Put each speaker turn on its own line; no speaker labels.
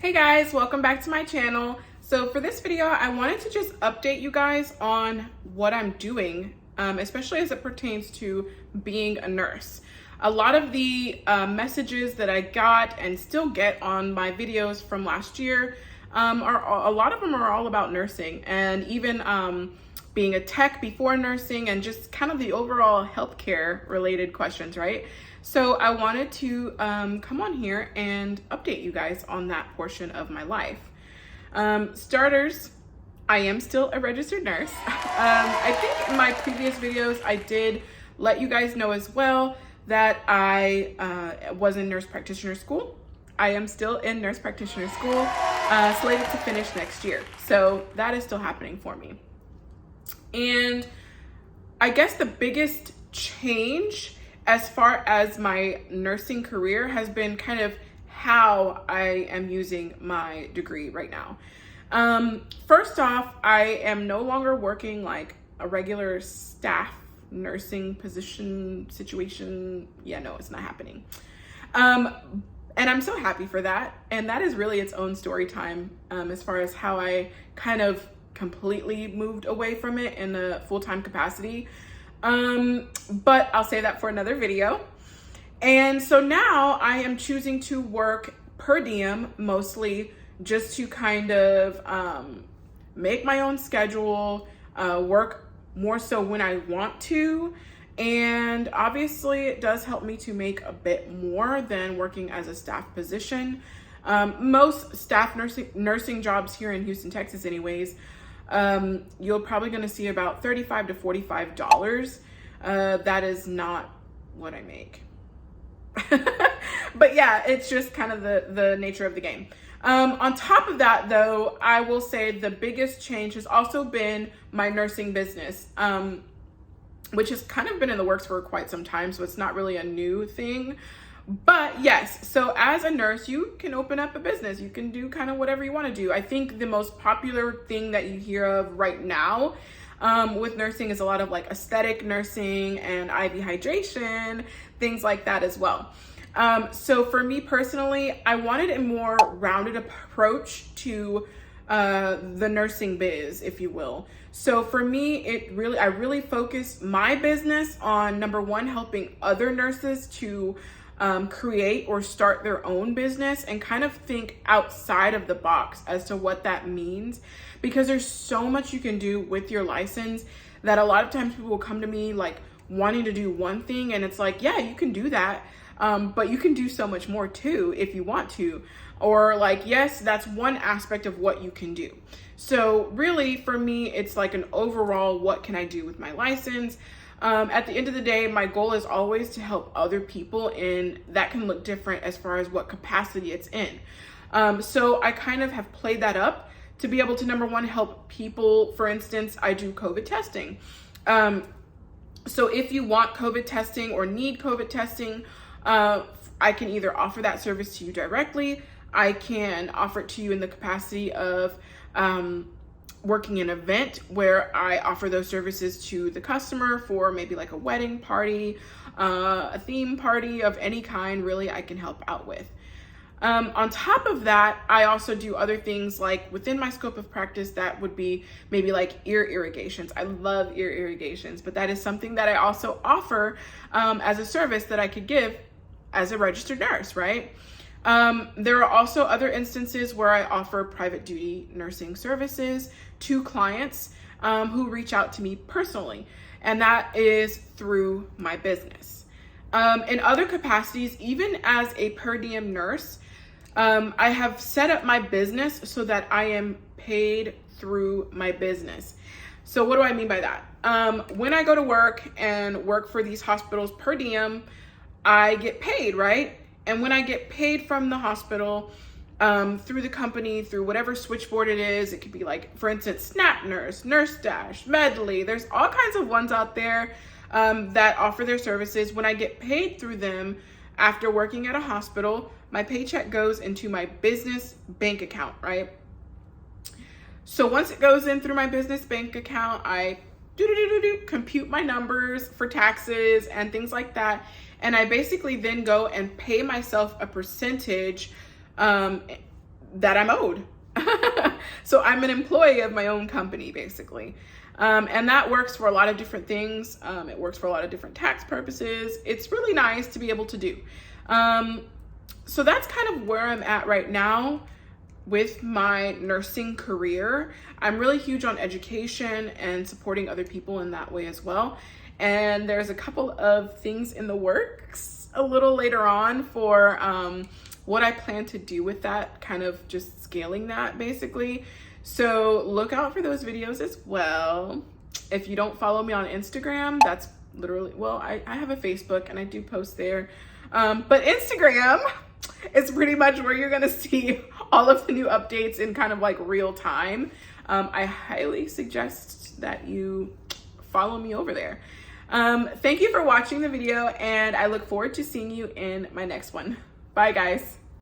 Hey guys, welcome back to my channel. So for this video, I wanted to just update you guys on what I'm doing, especially as it pertains to being a nurse. A lot of the messages that I got and still get on my videos from last year, a lot of them are all about nursing and even being a tech before nursing and just kind of the overall healthcare related questions, right? So I wanted to come on here and update you guys on that portion of my life. Starters, I am still a registered nurse. I think in my previous videos, I did let you guys know as well that I was in nurse practitioner school. I am still in nurse practitioner school, slated to finish next year. So that is still happening for me. And I guess the biggest change as far as my nursing career has been kind of how I am using my degree right now. First off, I am no longer working like a regular staff nursing position situation. Yeah, no, it's not happening. And I'm so happy for that. And that is really its own story time as far as how I kind of completely moved away from it in a full-time capacity. But I'll save that for another video. And so now I am choosing to work per diem, mostly just to kind of make my own schedule, work more so when I want to. And obviously it does help me to make a bit more than working as a staff position. Most staff nursing jobs here in Houston, Texas anyways, you're probably going to see about $35 to $45. That is not what I make. But yeah, it's just kind of the nature of the game. On top of that though, I will say the biggest change has also been my nursing business, which has kind of been in the works for quite some time. So it's not really a new thing. But yes, so as a nurse, you can open up a business. You can do kind of whatever you want to do. I think the most popular thing that you hear of right now with nursing is a lot of like aesthetic nursing and IV hydration, things like that as well. So for me personally, I wanted a more rounded approach to the nursing biz, if you will. So for me, I really focus my business on number one, helping other nurses to create or start their own business and kind of think outside of the box as to what that means, because there's so much you can do with your license that a lot of times people will come to me like wanting to do one thing, and it's like, yeah, you can do that, but you can do so much more too if you want to, or like, yes, that's one aspect of what you can do. So really for me, it's like an overall, what can I do with my license? At the end of the day, my goal is always to help other people, and that can look different as far as what capacity it's in. So I kind of have played that up to be able to, number one, help people. For instance, I do COVID testing. So if you want COVID testing or need COVID testing, I can either offer that service to you directly. I can offer it to you in the capacity of working an event where I offer those services to the customer for maybe like a wedding party, a theme party of any kind, really, I can help out with. On top of that, I also do other things like within my scope of practice that would be maybe like ear irrigations. I love ear irrigations, but that is something that I also offer as a service that I could give as a registered nurse, right? There are also other instances where I offer private duty nursing services to clients who reach out to me personally, and that is through my business. In other capacities, even as a per diem nurse, I have set up my business so that I am paid through my business. So what do I mean by that? When I go to work and work for these hospitals per diem, I get paid, right? And when I get paid from the hospital, through the company, through whatever switchboard it is, it could be like, for instance, Snap Nurse, Nurse Dash, Medley. There's all kinds of ones out there that offer their services. When I get paid through them after working at a hospital, my paycheck goes into my business bank account, right? So once it goes in through my business bank account, I compute my numbers for taxes and things like that. And I basically then go and pay myself a percentage that I'm owed. So I'm an employee of my own company, basically. And that works for a lot of different things. It works for a lot of different tax purposes. It's really nice to be able to do. So that's kind of where I'm at right now with my nursing career. I'm really huge on education and supporting other people in that way as well. And there's a couple of things in the works a little later on for what I plan to do with that, kind of just scaling that basically. So look out for those videos as well. If you don't follow me on Instagram, that's literally, well, I have a Facebook and I do post there. But Instagram is pretty much where you're gonna see all of the new updates in kind of like real time. I highly suggest that you follow me over there. Thank you for watching the video, and I look forward to seeing you in my next one. Bye guys.